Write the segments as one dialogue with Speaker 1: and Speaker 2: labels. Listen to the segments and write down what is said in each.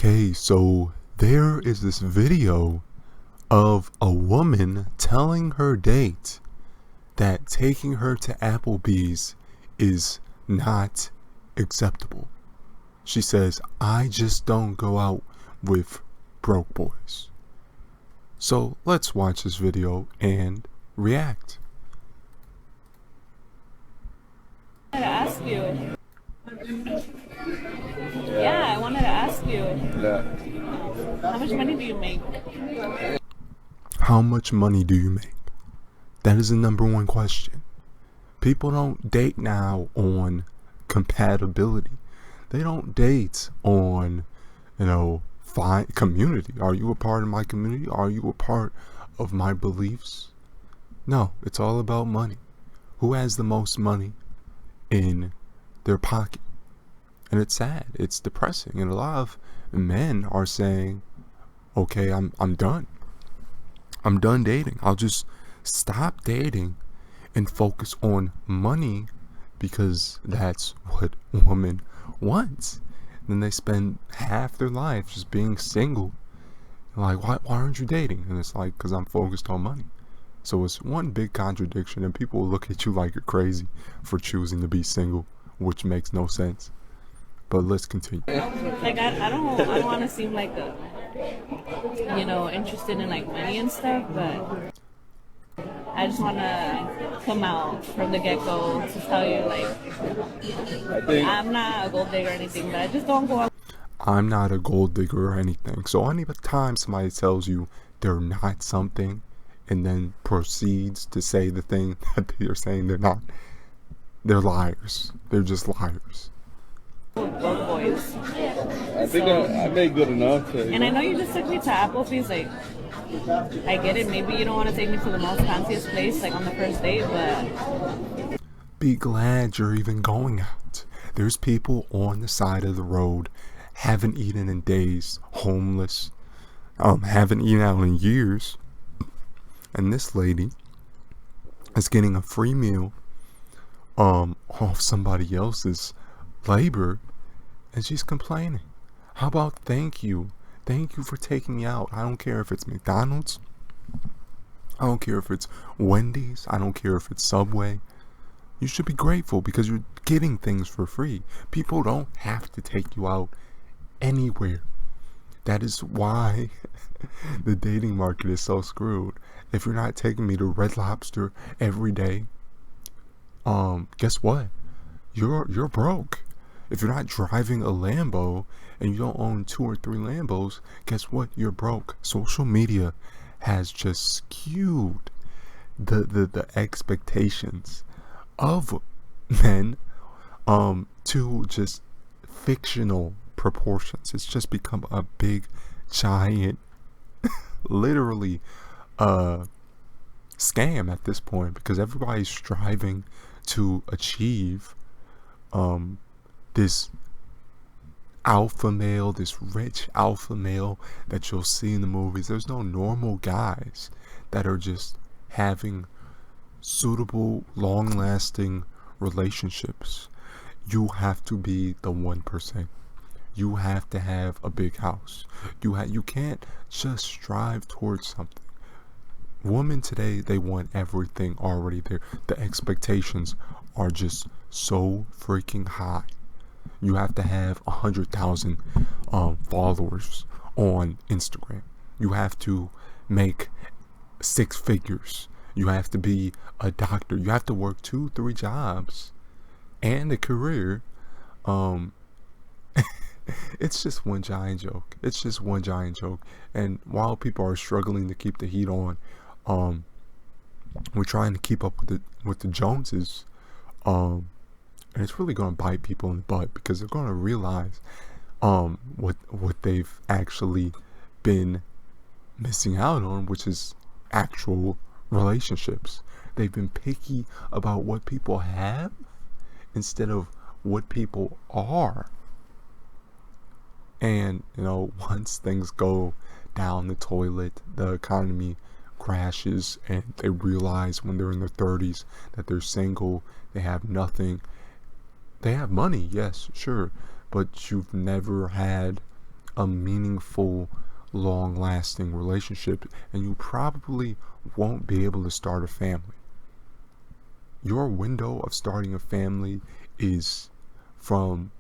Speaker 1: Okay, so there is this video of a woman telling her date that taking her to Applebee's is not acceptable. She says, I just don't go out with broke boys. So let's watch this video and react.
Speaker 2: I wanted to ask you. Yeah, I wanted to ask you. How much money do you make?
Speaker 1: How much money do you make? That is the number one question. People don't date now on compatibility. They don't date on, fine community. Are you a part of my community? Are you a part of my beliefs? No, it's all about money. Who has the most money in their pocket? And it's sad. It's depressing. And a lot of men are saying, okay, I'm done. I'm done dating. I'll just stop dating and focus on money because that's what women want. Then they spend half their life just being single. Like, why aren't you dating? And it's like, because I'm focused on money. So it's one big contradiction, and people will look at you like you're crazy for choosing to be single, which makes no sense. But let's continue.
Speaker 2: Like I don't want to seem like interested in like money and stuff, but I just want to come out from the get-go to tell you, like, I'm not a gold digger or anything, but I just don't go out.
Speaker 1: I'm not a gold digger or anything. So any time somebody tells you they're not something and then proceeds to say the thing that they're saying they're not, they're liars. They're just liars.
Speaker 2: Broke boys.
Speaker 3: I think I made good enough.
Speaker 2: And I know you just took me to Applebee's, like, I get it. Maybe you don't want to take me to the most fanciest place, like, on the first date, but
Speaker 1: Be glad you're even going out. There's people on the side of the road, haven't eaten in days, homeless, haven't eaten out in years. And this lady is getting a free meal off somebody else's labor, and she's complaining. How about thank you for taking me out? I don't care if it's McDonald's, I don't care if it's Wendy's, I don't care if it's Subway. You should be grateful because you're getting things for free. People don't have to take you out anywhere. That is why the dating market is so screwed. If you're not taking me to Red Lobster every day, guess what? You're broke. If you're not driving a Lambo and you don't own 2 or 3 Lambos, guess what? You're broke. Social media has just skewed the expectations of men to just fictional proportions. It's just become a big giant literally scam at this point, because everybody's striving to achieve this alpha male, this rich alpha male that you'll see in the movies. There's no normal guys that are just having suitable, long-lasting relationships. You have to be the 1%. You have to have a big house. You can't just strive towards something. Women today, they want everything already there. The expectations are just so freaking high. You have to have 100,000 followers on Instagram. You have to make 6 figures. You have to be a doctor. You have to work 2-3 jobs and a career. It's just one giant joke. It's just one giant joke. And while people are struggling to keep the heat on, we're trying to keep up with the Joneses. And it's really going to bite people in the butt, because they're going to realize what they've actually been missing out on, which is actual relationships. They've been picky about what people have instead of what people are. And once things go down the toilet, the economy crashes, and they realize when they're in their 30s that they're single, they have nothing. They have money, yes, sure, but you've never had a meaningful, long-lasting relationship, and you probably won't be able to start a family. Your window of starting a family is from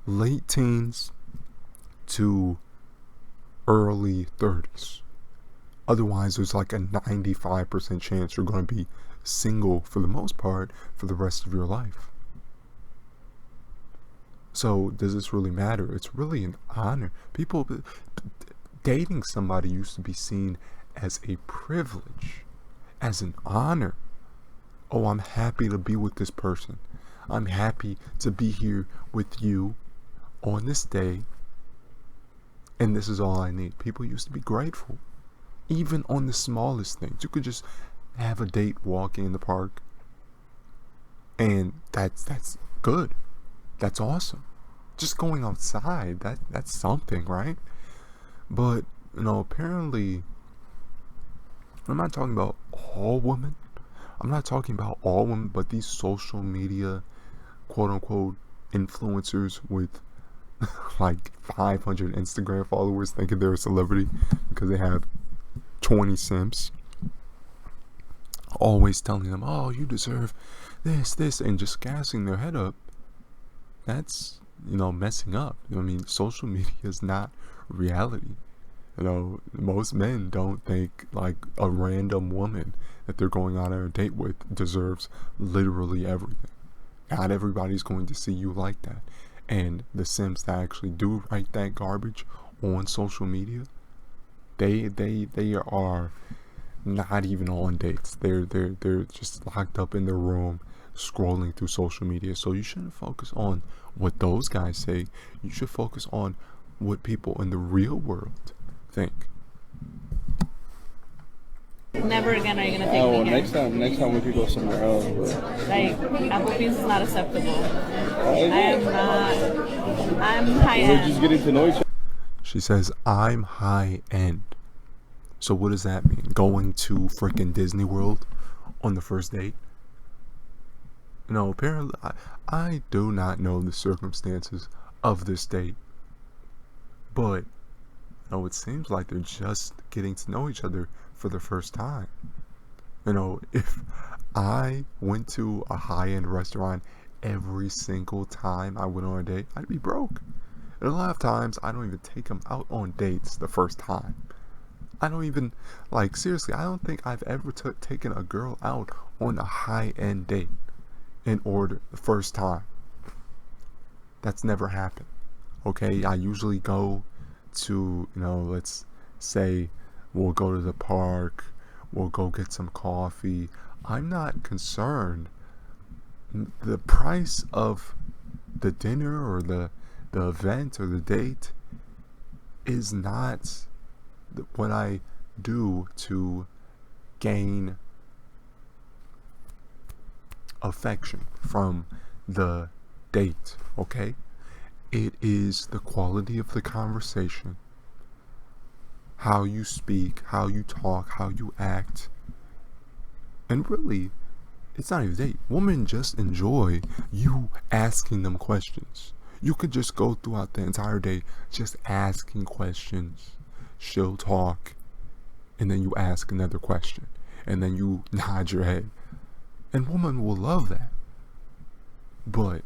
Speaker 1: late teens to early 30s. Otherwise, there's like a 95% chance you're going to be single for the most part for the rest of your life. So does this really matter? It's really an honor. People, dating somebody used to be seen as a privilege, as an honor. Oh, I'm happy to be with this person. I'm happy to be here with you on this day, and this is all I need. People used to be grateful, even on the smallest things. You could just have a date walking in the park, and that's good. That's awesome. Just going outside, that's something, right? But apparently, I'm not talking about all women. I'm not talking about all women, but these social media, quote unquote, influencers with like 500 Instagram followers thinking they're a celebrity because they have 20 simps, always telling them, oh, you deserve this, and just gassing their head up. That's, messing up. I mean, social media is not reality. Most men don't think like a random woman that they're going on a date with deserves literally everything. Not everybody's going to see you like that. And the simps that actually do write that garbage on social media, they are not even on dates. They're just locked up in their room scrolling through social media. So you shouldn't focus on what those guys say. You should focus on what people in the real world think.
Speaker 2: Never again are you gonna take me again.
Speaker 3: Next time we could go somewhere else. But...
Speaker 2: Like, Applebee's is not acceptable. I'm high end.
Speaker 3: We're just getting to know each other.
Speaker 1: She says, I'm high end. So what does that mean? Going to freaking Disney World on the first date? Apparently, I do not know the circumstances of this date. But, it seems like they're just getting to know each other for the first time. If I went to a high-end restaurant every single time I went on a date, I'd be broke. And a lot of times, I don't even take them out on dates the first time. I don't even, seriously, I don't think I've ever taken a girl out on a high-end date in order the first time. That's never happened. Okay, I usually go to, let's say we'll go to the park, we'll go get some coffee. I'm not concerned. The price of the dinner or the event or the date is not what I do to gain affection from the date, okay? It is the quality of the conversation, how you speak, how you talk, how you act. And really, it's not even a date. Women just enjoy you asking them questions. You could just go throughout the entire day just asking questions. She'll talk, and then you ask another question, and then you nod your head. And women will love that. But,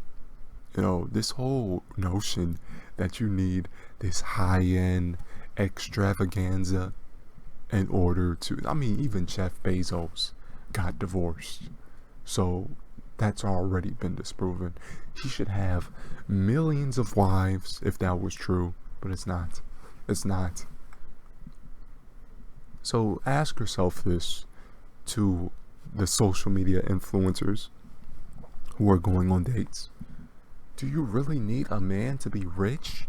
Speaker 1: this whole notion that you need this high-end extravaganza in order to, even Jeff Bezos got divorced. So that's already been disproven. He should have millions of wives if that was true, but it's not. It's not. So ask yourself this to the social media influencers who are going on dates. Do you really need a man to be rich?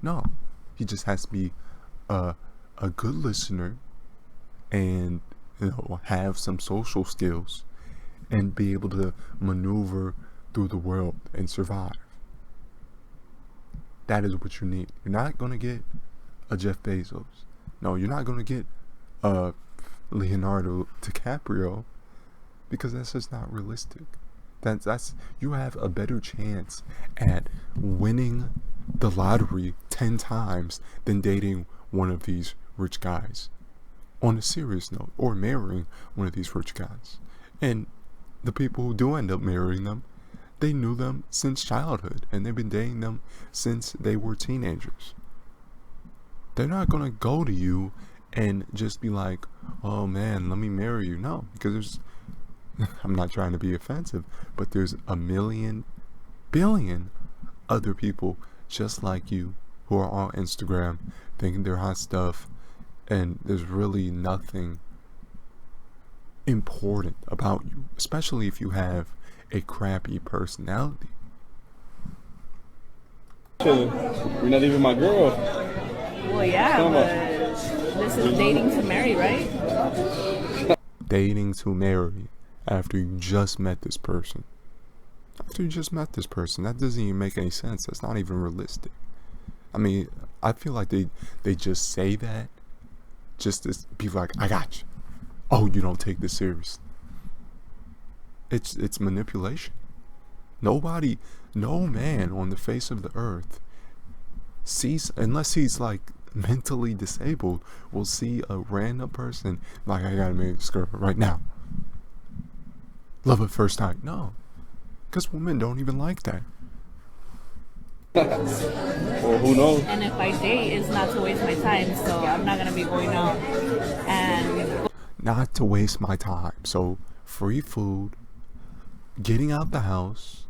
Speaker 1: No. He just has to be a good listener and have some social skills and be able to maneuver through the world and survive. That is what you need. You're not going to get a Jeff Bezos. No, you're not going to get a Leonardo DiCaprio, because that's just not realistic. That's you have a better chance at winning the lottery 10 times than dating one of these rich guys on a serious note, or marrying one of these rich guys. And the people who do end up marrying them, they knew them since childhood, and they've been dating them since they were teenagers. They're not gonna go to you and just be like, oh man, let me marry you. No, because there's I'm not trying to be offensive, but there's a million billion other people just like you who are on Instagram thinking they're hot stuff, and there's really nothing important about you, especially if you have a crappy personality.
Speaker 3: You're not even my girl.
Speaker 2: Well, yeah, but this is dating to marry, right?
Speaker 1: Dating to marry after you just met this person. After you just met this person, that doesn't even make any sense. That's not even realistic. I mean, I feel like they just say that just to be like, I got you. Oh, you don't take this serious. It's manipulation. No man on the face of the earth sees, unless he's like mentally disabled, will see a random person like, I gotta marry this girl right now. Love at first sight. No, because women don't even like that.
Speaker 3: Or who knows?
Speaker 2: And if I date, it's not to waste my time, so I'm not gonna be going out and
Speaker 1: Not to waste my time. So free food, getting out the house,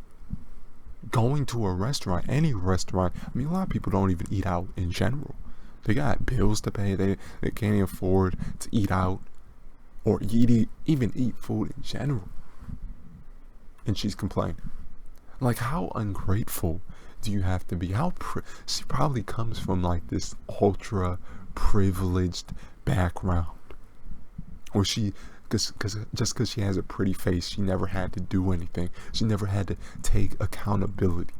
Speaker 1: going to a restaurant, any restaurant. I mean, a lot of people don't even eat out in general. They got bills to pay. They can't even afford to eat out or even eat food in general. And she's complaining. Like, how ungrateful do you have to be? She probably comes from like this ultra privileged background, or just because she has a pretty face, she never had to do anything. She never had to take accountability.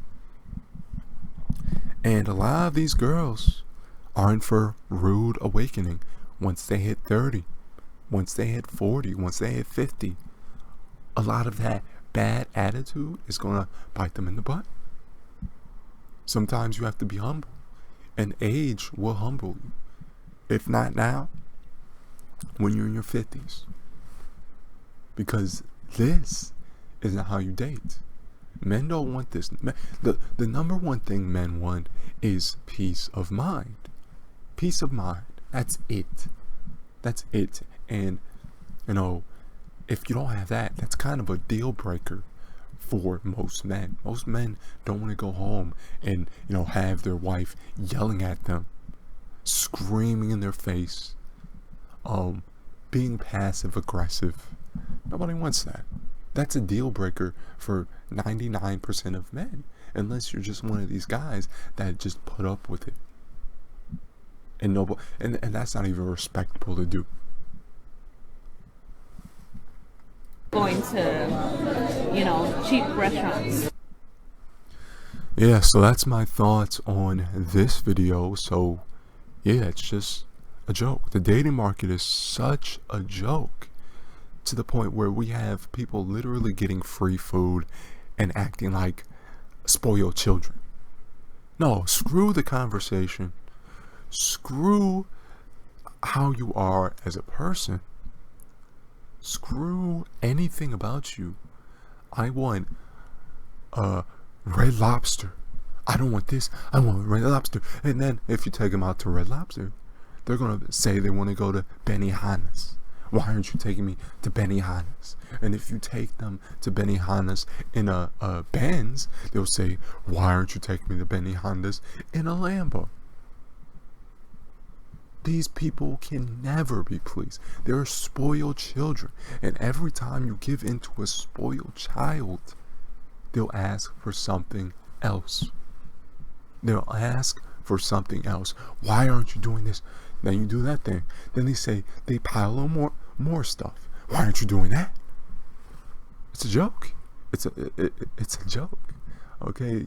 Speaker 1: And a lot of these girls are in for rude awakening once they hit 30, once they hit 40, once they hit 50. A lot of that bad attitude is gonna bite them in the butt. Sometimes you have to be humble, and age will humble you. If not now, when you're in your 50s. Because this is not how you date. Men don't want this. The number one thing men want is peace of mind. Peace of mind. That's it. That's it. And, if you don't have that, that's kind of a deal breaker for most men. Most men don't want to go home and, have their wife yelling at them, screaming in their face, being passive aggressive. Nobody wants that. That's a deal breaker for 99% of men, unless you're just one of these guys that just put up with it. And that's not even respectable to do.
Speaker 2: going to, cheap restaurants.
Speaker 1: Yeah, so that's my thoughts on this video. So yeah, it's just a joke. The dating market is such a joke, to the point where we have people literally getting free food and acting like spoiled children. No, screw the conversation. Screw how you are as a person. Screw anything about you. I want Red Lobster. I don't want this. I want Red Lobster. And then if you take them out to Red Lobster, they're going to say they want to go to Benihana's. Why aren't you taking me to Benihana's? And if you take them to Benihana's in a Benz, they'll say, why aren't you taking me to Benihana's in a Lambo? These people can never be pleased. They're spoiled children. And every time you give in to a spoiled child, they'll ask for something else. They'll ask for something else. Why aren't you doing this? Then you do that thing. Then they pile on more stuff. Why aren't you doing that? It's a joke. It's a joke. Okay?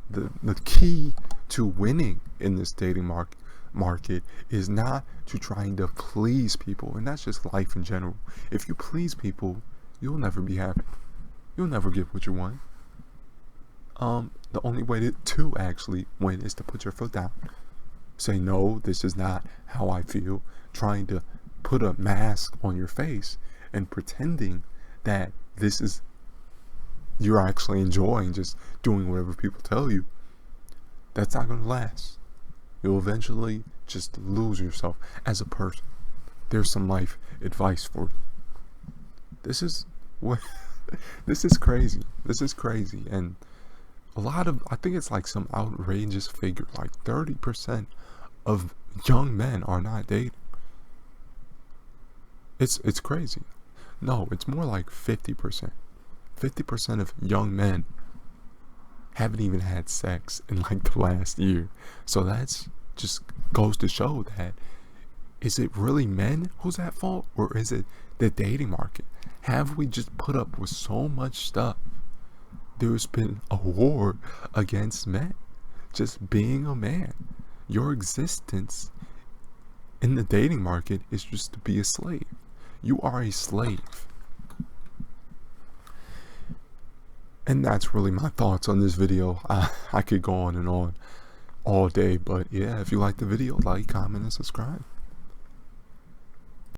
Speaker 1: The key to winning in this dating market is not to trying to please people, and that's just life in general. If you please people, you'll never be happy. You'll never get what you want. The only way to actually win is to put your foot down. Say, no, this is not how I feel. Trying to put a mask on your face and pretending that this is, you're actually enjoying just doing whatever people tell you. That's not going to last. You'll eventually just lose yourself as a person. There's some life advice for you. This is what this is crazy. This is crazy. And a lot of, I think it's like some outrageous figure, like 30% of young men are not dating. It's crazy. No, it's more like 50%. 50% of young men haven't even had sex in like the last year. So that's just goes to show that, is it really men who's at fault, or is it the dating market? Have we just put up with so much stuff? There's been a war against men, just being a man. Your existence in the dating market is just to be a slave. You are a slave. And that's really my thoughts on this video. I could go on and on all day, but yeah, if you like the video, like, comment, and subscribe.